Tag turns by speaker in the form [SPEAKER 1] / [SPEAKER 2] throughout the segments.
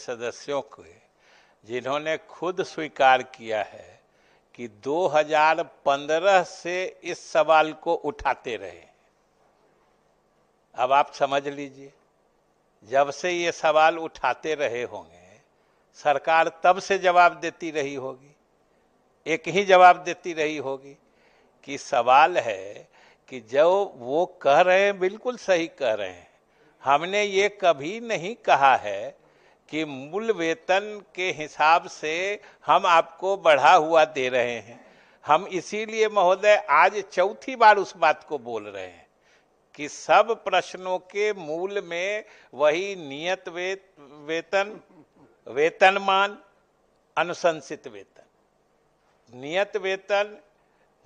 [SPEAKER 1] सदस्यों को, जिन्होंने खुद स्वीकार किया है कि 2015 से इस सवाल को उठाते रहे। अब आप समझ लीजिए, जब से ये सवाल उठाते रहे होंगे, सरकार तब से जवाब देती रही होगी, एक ही जवाब देती रही होगी कि सवाल है कि जो वो कह रहे हैं बिल्कुल सही कह रहे हैं। हमने ये कभी नहीं कहा है कि मूल वेतन के हिसाब से हम आपको बढ़ा हुआ दे रहे हैं। हम इसीलिए महोदय आज चौथी बार उस बात को बोल रहे हैं कि सब प्रश्नों के मूल में वही नियत वेतन, वेतनमान, अनुशंसित वेतन, नियत वेतन,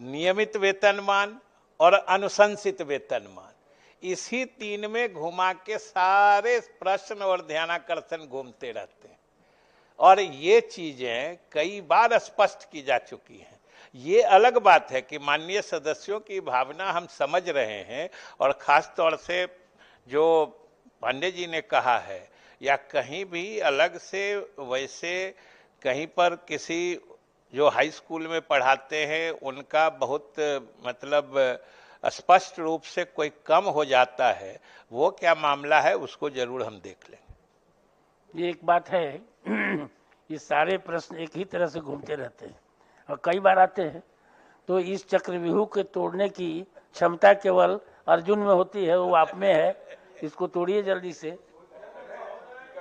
[SPEAKER 1] नियमित वेतनमान और अनुशंसित वेतनमान, इसी तीन में घुमा के सारे प्रश्न और ध्यानाकर्षण घूमते रहते हैं। और ये चीजें कई बार स्पष्ट की जा चुकी हैं। ये अलग बात है कि माननीय सदस्यों की भावना हम समझ रहे हैं, और खास तौर से जो पांडे जी ने कहा है या कहीं भी अलग से वैसे कहीं पर किसी जो हाई स्कूल में पढ़ाते हैं उनका बहुत मतलब स्पष्ट रूप से कोई कम हो जाता है, वो क्या मामला है उसको जरूर हम देख लेंगे।
[SPEAKER 2] ये एक बात है, ये सारे प्रश्न एक ही तरह से घूमते रहते हैं और कई बार आते हैं, तो इस चक्रव्यूह के तोड़ने की क्षमता केवल अर्जुन में होती है, वो आप में है। इसको तोड़िए जल्दी से।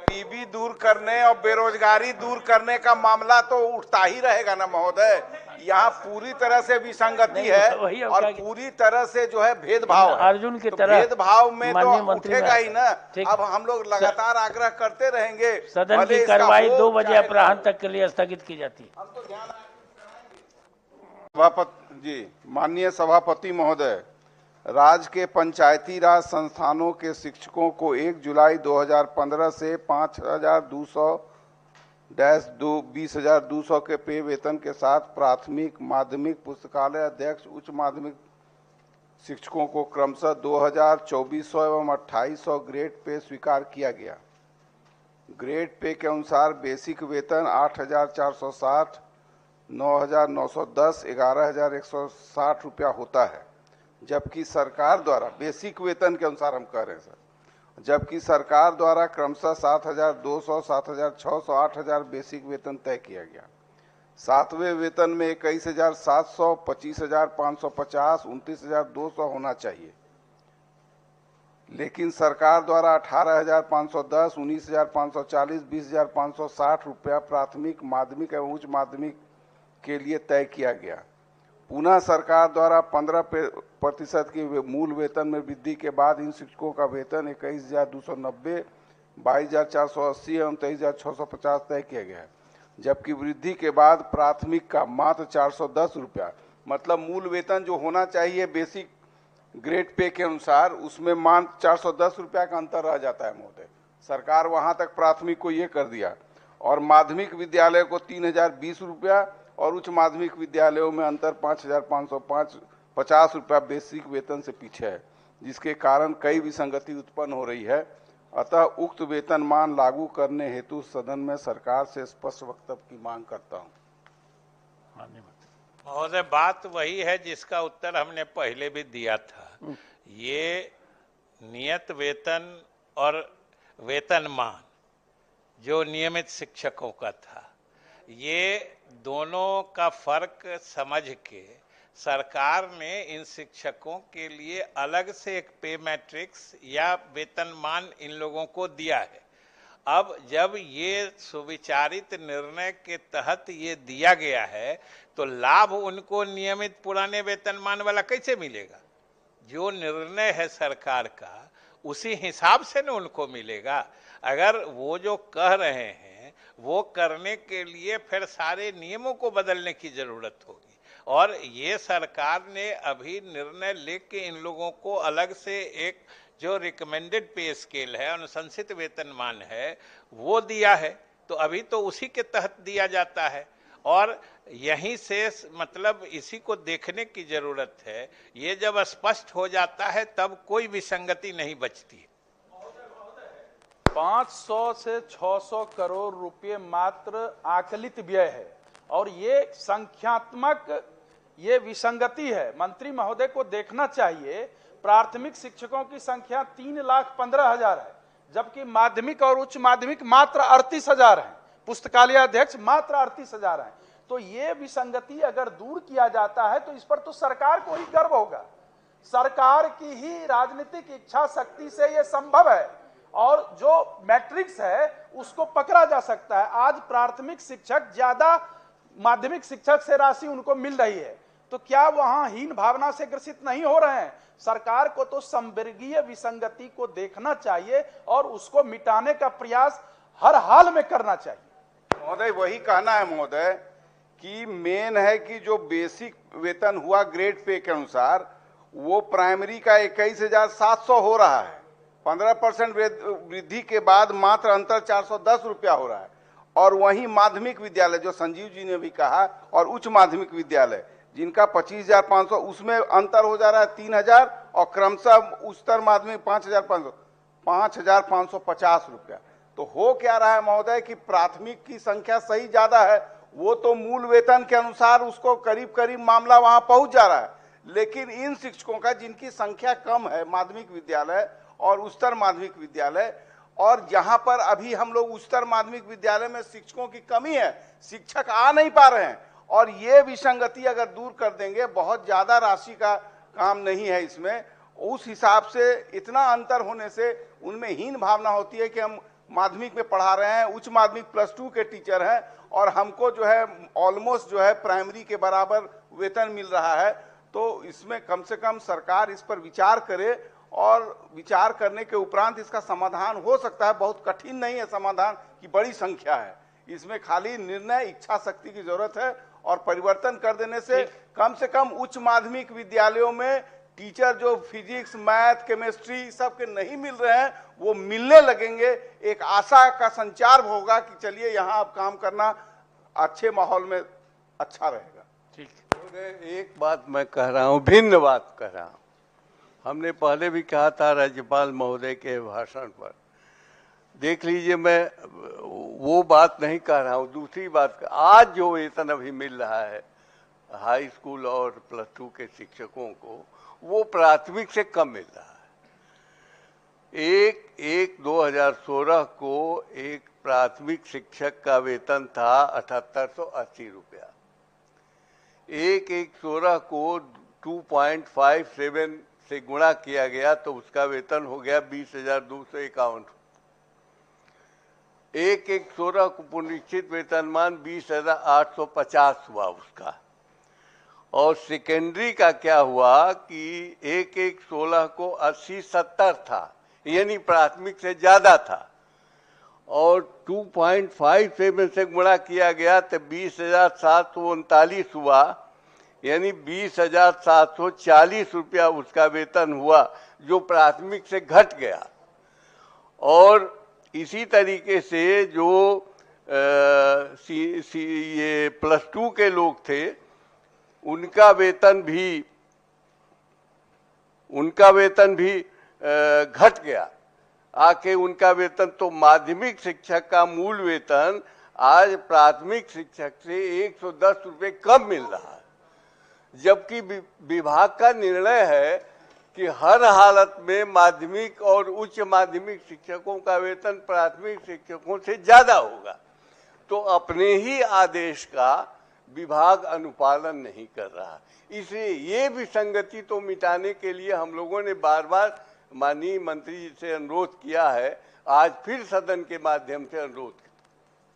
[SPEAKER 3] गरीबी दूर करने और बेरोजगारी दूर करने का मामला तो उठता ही रहेगा ना महोदय। यहाँ पूरी तरह से विसंगति है और पूरी तरह से जो है भेदभाव है।
[SPEAKER 2] अर्जुन की तरह
[SPEAKER 3] भेदभाव में तो उठेगा ही ना। अब हम लोग लगातार आग्रह करते रहेंगे।
[SPEAKER 2] सदन की कार्रवाई 2 बजे अपराह्न तक के लिए स्थगित की जाती है।
[SPEAKER 3] सभापति जी, माननीय सभापति महोदय, राज्य के पंचायती राज संस्थानों के शिक्षकों को 1 जुलाई 2015 से 5,200-20,200 के पे वेतन के साथ प्राथमिक, माध्यमिक, पुस्तकालय अध्यक्ष, उच्च माध्यमिक शिक्षकों को क्रमशः 2,2400 एवं 2,800 ग्रेड पे स्वीकार किया गया। ग्रेड पे के अनुसार बेसिक वेतन 8,460, 9,910, 11,160 रुपया होता है, जबकि सरकार द्वारा बेसिक वेतन के अनुसार हम कह रहे हैं सर, जबकि सरकार द्वारा क्रमशः 7,200, 7,600, 8,000 बेसिक वेतन तय किया गया। 7वें वेतन में 21,700, 25,550, 29,200 होना चाहिए, लेकिन सरकार द्वारा 18,510, 19,540, 20,560 रुपया प्राथमिक, माध्यमिक एवं उच्च माध्यमिक के लिए तय किया गया। पुनः सरकार द्वारा 15% की मूल वेतन में वृद्धि के बाद इन शिक्षकों का वेतन 21,290, 22,480 एवं 23,650 तय किया गया है, जबकि वृद्धि के बाद प्राथमिक का मात्र 410 रुपया, मतलब मूल वेतन जो होना चाहिए बेसिक ग्रेड पे के अनुसार, उसमें मात्र 410 रुपया का अंतर रह जाता है महोदय। सरकार वहां तक प्राथमिक को ये कर दिया, और माध्यमिक विद्यालय को 3,020 रुपया और उच्च माध्यमिक विद्यालयों में अंतर 5,550 रुपया बेसिक वेतन से पीछे है, जिसके कारण कई विसंगति उत्पन्न हो रही है। अतः उक्त वेतनमान लागू करने हेतु सदन में सरकार से स्पष्ट वक्तव्य की मांग करता हूं।
[SPEAKER 1] महोदय, बात वही है जिसका उत्तर हमने पहले भी दिया था। ये नियत वेतन और वेतनमान जो नियमित शिक्षकों का था, ये दोनों का फर्क समझ के सरकार ने इन शिक्षकों के लिए अलग से एक पे मैट्रिक्स या वेतनमान इन लोगों को दिया है। अब जब ये सुविचारित निर्णय के तहत ये दिया गया है, तो लाभ उनको नियमित पुराने वेतनमान वाला कैसे मिलेगा? जो निर्णय है सरकार का उसी हिसाब से न उनको मिलेगा। अगर वो जो कह रहे हैं वो करने के लिए फिर सारे नियमों को बदलने की जरूरत होगी, और ये सरकार ने अभी निर्णय लेके इन लोगों को अलग से एक जो रिकमेंडेड पे स्केल है, अनुशंसित वेतनमान है, वो दिया है। तो अभी तो उसी के तहत दिया जाता है, और यहीं से मतलब इसी को देखने की जरूरत है। ये जब स्पष्ट हो जाता है तब कोई विसंगति नहीं बचती।
[SPEAKER 4] 500 से 600 करोड़ रुपए मात्र आकलित व्यय है और ये संख्यात्मक ये विसंगति है। मंत्री महोदय को देखना चाहिए, प्राथमिक शिक्षकों की संख्या 3,15,000 है, जबकि माध्यमिक और उच्च माध्यमिक मात्र 38,000 है, पुस्तकालय अध्यक्ष मात्र 38,000 है। तो ये विसंगति अगर दूर किया जाता है तो इस पर तो सरकार को ही गर्व होगा। सरकार की ही राजनीतिक इच्छा शक्ति से यह संभव है और जो मैट्रिक्स है उसको पकड़ा जा सकता है। आज प्राथमिक शिक्षक ज्यादा माध्यमिक शिक्षक से राशि उनको मिल रही है, तो क्या वहां हीन भावना से ग्रसित नहीं हो रहे हैं? सरकार को तो संवर्गीय विसंगति को देखना चाहिए और उसको मिटाने का प्रयास हर हाल में करना चाहिए।
[SPEAKER 3] महोदय वही कहना है महोदय कि मेन है कि जो बेसिक वेतन हुआ ग्रेड पे के अनुसार वो प्राइमरी का 21,700 हो रहा है। 15% वृद्धि के बाद मात्र अंतर 410 रुपया हो रहा है। और वहीं माध्यमिक विद्यालय जो संजीव जी ने भी कहा और उच्च माध्यमिक विद्यालय जिनका 25,500 उसमें अंतर हो जा रहा है 3,000 और क्रमशः उच्चतर माध्यमिक 5,550 रुपया। तो हो क्या रहा है महोदय कि प्राथमिक की संख्या सही ज्यादा है, वो तो मूल वेतन के अनुसार उसको करीब करीब मामला वहां पहुंच जा रहा है, लेकिन इन शिक्षकों का जिनकी संख्या कम है माध्यमिक विद्यालय और उच्चतर माध्यमिक विद्यालय, और जहां पर अभी हम लोग उच्चतर माध्यमिक विद्यालय में शिक्षकों की कमी है, शिक्षक आ नहीं पा रहे हैं, और ये विसंगति अगर दूर कर देंगे, बहुत ज्यादा राशि का काम नहीं है इसमें, उस हिसाब से इतना अंतर होने से उनमें हीन भावना होती है कि हम माध्यमिक में पढ़ा रहे हैं, उच्च माध्यमिक +2 के टीचर हैं और हमको जो है ऑलमोस्ट जो है प्राइमरी के बराबर वेतन मिल रहा है। तो इसमें कम से कम सरकार इस पर विचार करे और विचार करने के उपरांत इसका समाधान हो सकता है। बहुत कठिन नहीं है समाधान की, बड़ी संख्या है इसमें, खाली निर्णय इच्छा शक्ति की जरूरत है और परिवर्तन कर देने से कम उच्च माध्यमिक विद्यालयों में टीचर जो फिजिक्स मैथ केमिस्ट्री सब के नहीं मिल रहे हैं वो मिलने लगेंगे। एक आशा का संचार होगा कि चलिए यहाँ अब काम करना अच्छे माहौल में अच्छा रहेगा।
[SPEAKER 2] ठीक,
[SPEAKER 5] एक बात मैं कह रहा हूँ, भिन्न बात कह रहा हूँ। हमने पहले भी कहा था राज्यपाल महोदय के भाषण पर, देख लीजिए मैं वो बात नहीं कह रहा हूँ, दूसरी बात। आज जो वेतन अभी मिल रहा है हाई स्कूल और +2 के शिक्षकों को, वो प्राथमिक से कम मिल रहा है। 2016 को एक प्राथमिक शिक्षक का वेतन था 7880 रुपया। 16 को 2.57 से गुणा किया गया तो उसका वेतन हो गया 20,251। 16 को पुनरीक्षित वेतनमान 20,850 हुआ उसका। और सेकेंडरी का क्या हुआ कि 16 को 80-70 था, यानी प्राथमिक से ज्यादा था, और 2.57 से गुणा किया गया तो 20,739 हुआ, यानी 20,740 रुपया उसका वेतन हुआ, जो प्राथमिक से घट गया। और इसी तरीके से जो ये +2 के लोग थे उनका वेतन भी घट गया। आके उनका वेतन, तो माध्यमिक शिक्षक का मूल वेतन आज प्राथमिक शिक्षक से 110 रुपये कम मिल रहा है, जबकि विभाग का निर्णय है कि हर हालत में माध्यमिक और उच्च माध्यमिक शिक्षकों का वेतन प्राथमिक शिक्षकों से ज्यादा होगा। तो अपने ही आदेश का विभाग अनुपालन नहीं कर रहा। इसलिए ये विसंगति तो मिटाने के लिए हम लोगों ने बार बार माननीय मंत्री जी से अनुरोध किया है, आज फिर सदन के माध्यम से अनुरोध किया।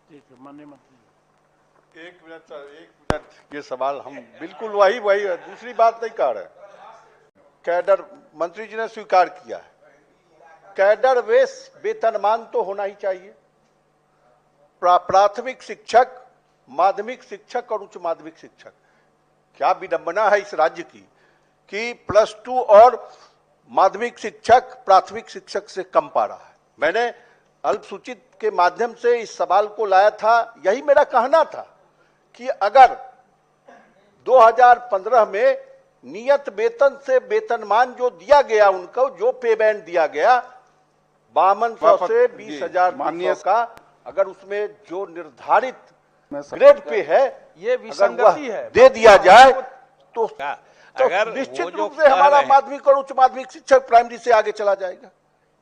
[SPEAKER 2] ठीक है माननीय मंत्री।
[SPEAKER 6] एक मिनट सर, एक मिनट, ये सवाल हम बिल्कुल वही है, दूसरी बात नहीं कह रहे। कैडर मंत्री जी ने स्वीकार किया है, कैडर वेतनमान तो होना ही चाहिए। प्राथमिक शिक्षक, माध्यमिक शिक्षक और उच्च माध्यमिक शिक्षक, क्या विडंबना है इस राज्य की कि +2 और माध्यमिक शिक्षक प्राथमिक शिक्षक से कम पा रहा है। मैंने अल्पसूचित के माध्यम से इस सवाल को लाया था, यही मेरा कहना था कि अगर 2015 में नियत वेतन से वेतनमान जो दिया गया, उनको जो पे बैंड दिया गया 5200 से 20,000
[SPEAKER 3] माननीय
[SPEAKER 6] का, अगर उसमें जो निर्धारित
[SPEAKER 3] मैं
[SPEAKER 6] ग्रेड पे है
[SPEAKER 4] ये
[SPEAKER 6] अगर
[SPEAKER 4] विसंगति
[SPEAKER 6] वह
[SPEAKER 4] है।
[SPEAKER 6] दे दिया जाए तो
[SPEAKER 1] अगर वो
[SPEAKER 6] निश्चित
[SPEAKER 1] जो
[SPEAKER 6] रूप से
[SPEAKER 1] कह
[SPEAKER 6] हमारा
[SPEAKER 1] रहे हैं-
[SPEAKER 6] माध्यमिक और उच्च माध्यमिक शिक्षक प्राइमरी से आगे चला जाएगा।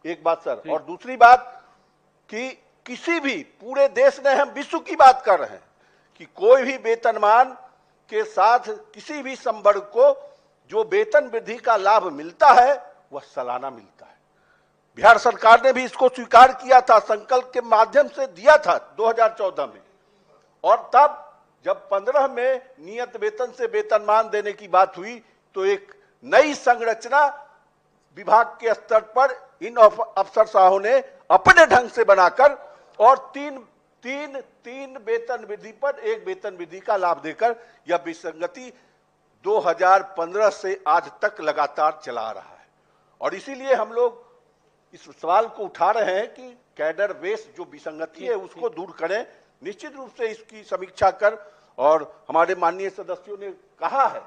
[SPEAKER 6] एक बात सर, और दूसरी बात कि किसी भी पूरे देश में, हम विश्व की बात कर रहे हैं कि कोई भी वेतनमान के साथ किसी भी संवर्ग को जो वेतन वृद्धि का लाभ मिलता है वह सालाना मिलता है। बिहार सरकार ने भी इसको स्वीकार किया था, संकल्प के माध्यम से दिया था 2014 में, और तब जब 15 में नियत वेतन से वेतनमान देने की बात हुई तो एक नई संरचना विभाग के स्तर पर इन अफसरशाहों ने अपने ढंग से बनाकर और तीन वेतन वृद्धि पर एक वेतन वृद्धि का लाभ देकर यह विसंगति 2015 से आज तक लगातार चला रहा है। और इसीलिए हम लोग इस सवाल को उठा रहे हैं कि कैडर बेस जो विसंगति है उसको दूर करें। निश्चित रूप से इसकी समीक्षा कर, और हमारे माननीय सदस्यों ने कहा है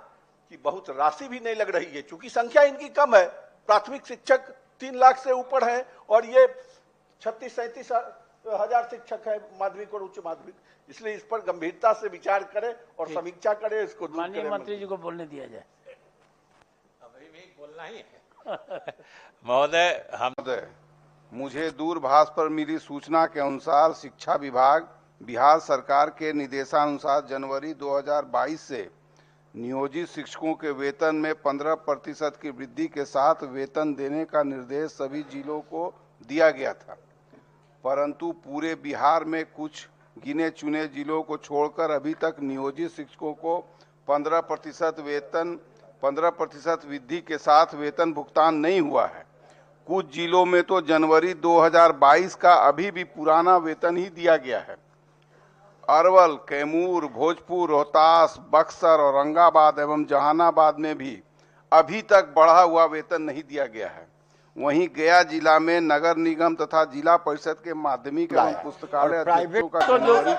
[SPEAKER 6] कि बहुत राशि भी नहीं लग रही है, क्योंकि संख्या इनकी कम है। प्राथमिक शिक्षक 3 लाख से ऊपर है और ये 36-37 हजार शिक्षक है माध्यमिक और उच्च माध्यमिक। इसलिए इस पर गंभीरता से विचार करें और समीक्षा करें, इसको दूर
[SPEAKER 2] माननीय
[SPEAKER 6] करें।
[SPEAKER 2] मंत्री जी को बोलने दिया जाए।
[SPEAKER 1] अभी भी बोलना ही है। महोदय, हम
[SPEAKER 3] महोदय, मुझे दूरभाष पर मिली सूचना के अनुसार शिक्षा विभाग बिहार सरकार के निर्देशानुसार जनवरी 2022 से नियोजित शिक्षकों के वेतन में 15% की वृद्धि के साथ वेतन देने का निर्देश सभी जिलों को दिया गया था, परंतु पूरे बिहार में कुछ गिने चुने जिलों को छोड़कर अभी तक नियोजित शिक्षकों को 15% वृद्धि के साथ वेतन भुगतान नहीं हुआ है। कुछ जिलों में तो जनवरी 2022 का अभी भी पुराना वेतन ही दिया गया है। अरवल, कैमूर, भोजपुर, रोहतास, बक्सर, औरंगाबाद एवं जहानाबाद में भी अभी तक बढ़ा हुआ वेतन नहीं दिया गया है। वहीं गया जिला में नगर निगम तथा जिला परिषद के माध्यमिक एवं पुस्तकालय अध्यक्षों का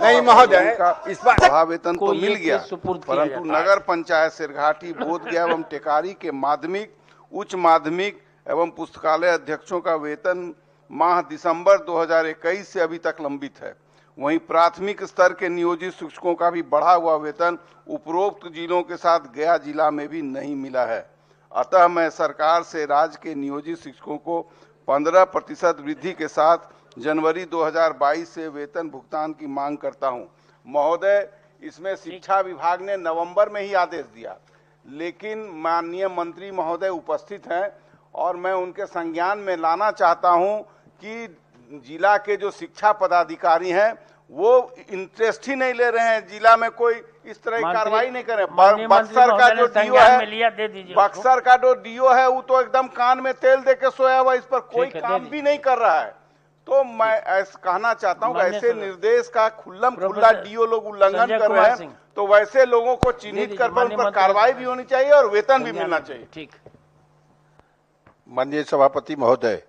[SPEAKER 5] नहीं महोदय, इस बार
[SPEAKER 3] बढ़ा वेतन तो
[SPEAKER 2] को
[SPEAKER 3] मिल
[SPEAKER 2] ये
[SPEAKER 3] गया,
[SPEAKER 2] सुपुर्द किया
[SPEAKER 3] परंतु
[SPEAKER 2] जाता है।
[SPEAKER 3] नगर पंचायत सिरघाटी, बोधगया एवं टेकारी के माध्यमिक, उच्च माध्यमिक एवं पुस्तकालय अध्यक्षों का वेतन माह दिसंबर 2021 से अभी तक लंबित है। वहीं प्राथमिक स्तर के नियोजित शिक्षकों का भी बढ़ा हुआ वेतन उपरोक्त जिलों के साथ गया जिला में भी नहीं मिला है। अतः मैं सरकार से राज्य के नियोजित शिक्षकों को 15% वृद्धि के साथ जनवरी 2022 से वेतन भुगतान की मांग करता हूं। महोदय, इसमें शिक्षा विभाग ने नवंबर में ही आदेश दिया, लेकिन माननीय मंत्री महोदय उपस्थित हैं और मैं उनके संज्ञान में लाना चाहता हूं कि जिला के जो शिक्षा पदाधिकारी हैं वो इंटरेस्ट ही नहीं ले रहे हैं, जिला में कोई इस तरह की कार्रवाई नहीं कर रहे। बक्सर का जो डीओ है, बक्सर का जो डीओ है वो तो एकदम कान में तेल दे के सोया हुआ, इस पर कोई काम भी नहीं कर रहा है। तो मैं ऐसा कहना चाहता हूँ, ऐसे निर्देश का खुल्ला डीओ लोग उल्लंघन कर रहे हैं, तो वैसे लोगों को चिन्हित कर उन पर कार्रवाई भी होनी चाहिए और वेतन भी मिलना चाहिए।
[SPEAKER 2] ठीक।
[SPEAKER 6] माननीय सभापति महोदय,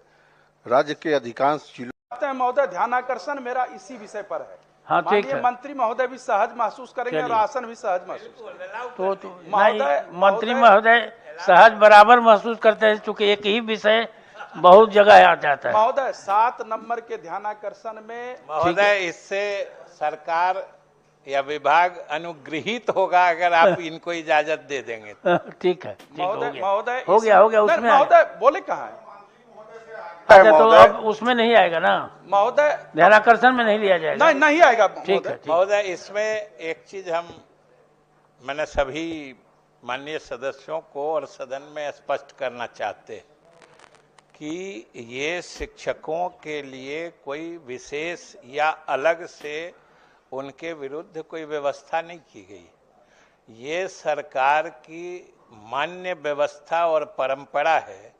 [SPEAKER 6] राज्य के अधिकांश जिलों
[SPEAKER 4] महोदय, ध्यानाकर्षण मेरा इसी विषय पर है।
[SPEAKER 2] हाँ, ठीक
[SPEAKER 4] माननीय
[SPEAKER 2] है।
[SPEAKER 4] मंत्री महोदय भी सहज महसूस करेंगे और आसन भी सहज महसूस करेंगे।
[SPEAKER 2] तो
[SPEAKER 4] महोदय,
[SPEAKER 2] मंत्री महोदय सहज बराबर महसूस करते हैं, चूंकि एक ही विषय बहुत जगह आ जाता है।
[SPEAKER 4] महोदय, 7 नंबर के ध्यानाकर्षण में
[SPEAKER 1] महोदय, इससे सरकार या विभाग अनुग्रहित होगा अगर आप इनको इजाजत दे देंगे।
[SPEAKER 2] ठीक है,
[SPEAKER 4] महोदय
[SPEAKER 2] हो गया उसमें
[SPEAKER 4] महोदय बोले कहाँ है
[SPEAKER 2] अच्छा, तो अब उसमें नहीं आएगा ना
[SPEAKER 4] महोदय,
[SPEAKER 2] ध्यानाकर्षण में नहीं लिया जाएगा।
[SPEAKER 4] नहीं आएगा।
[SPEAKER 2] ठीक है।
[SPEAKER 1] महोदय, इसमें एक चीज मैंने सभी माननीय सदस्यों को और सदन में स्पष्ट करना चाहते हैं कि ये शिक्षकों के लिए कोई विशेष या अलग से उनके विरुद्ध कोई व्यवस्था नहीं की गई। ये सरकार की मान्य व्यवस्था और परंपरा है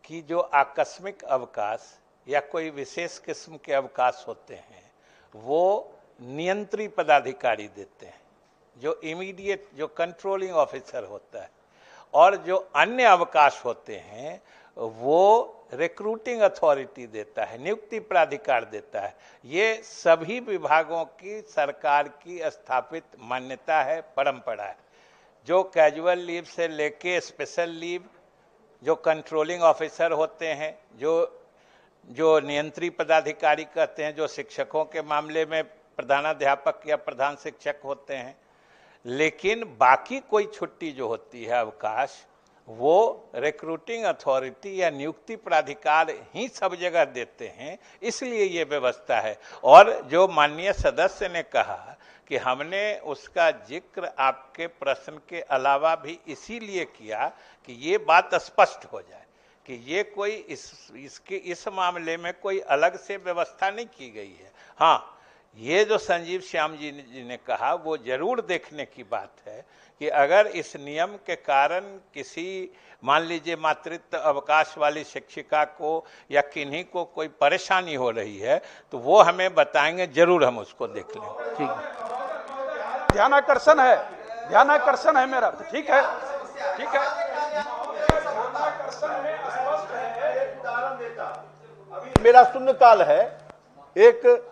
[SPEAKER 1] कि जो आकस्मिक अवकाश या कोई विशेष किस्म के अवकाश होते हैं वो नियंत्री पदाधिकारी देते हैं, जो इमीडिएट जो कंट्रोलिंग ऑफिसर होता है, और जो अन्य अवकाश होते हैं वो रिक्रूटिंग अथॉरिटी देता है, नियुक्ति प्राधिकार देता है। ये सभी विभागों की सरकार की स्थापित मान्यता है, परंपरा है। जो कैजुअल लीव से लेके स्पेशल लीव, जो कंट्रोलिंग ऑफिसर होते हैं, जो जो नियंत्री पदाधिकारी कहते हैं, जो शिक्षकों के मामले में प्रधानाध्यापक या प्रधान शिक्षक होते हैं। लेकिन बाकी कोई छुट्टी जो होती है, अवकाश, वो रिक्रूटिंग अथॉरिटी या नियुक्ति प्राधिकार ही सब जगह देते हैं, इसलिए ये व्यवस्था है। और जो माननीय सदस्य ने कहा कि हमने उसका जिक्र आपके प्रश्न के अलावा भी इसीलिए किया कि ये बात स्पष्ट हो जाए कि ये कोई इस मामले में कोई अलग से व्यवस्था नहीं की गई है। हाँ, ये जो संजीव श्याम जी ने कहा वो जरूर देखने की बात है कि अगर इस नियम के कारण किसी, मान लीजिए मातृत्व अवकाश वाली शिक्षिका को या किन्हीं को कोई परेशानी हो रही है तो वो हमें बताएंगे, जरूर हम उसको देख लेंगे।
[SPEAKER 2] ठीक है,
[SPEAKER 4] ध्यानाकर्षण है मेरा। ठीक है, ठीक है।
[SPEAKER 6] मेरा शून्यकाल है। एक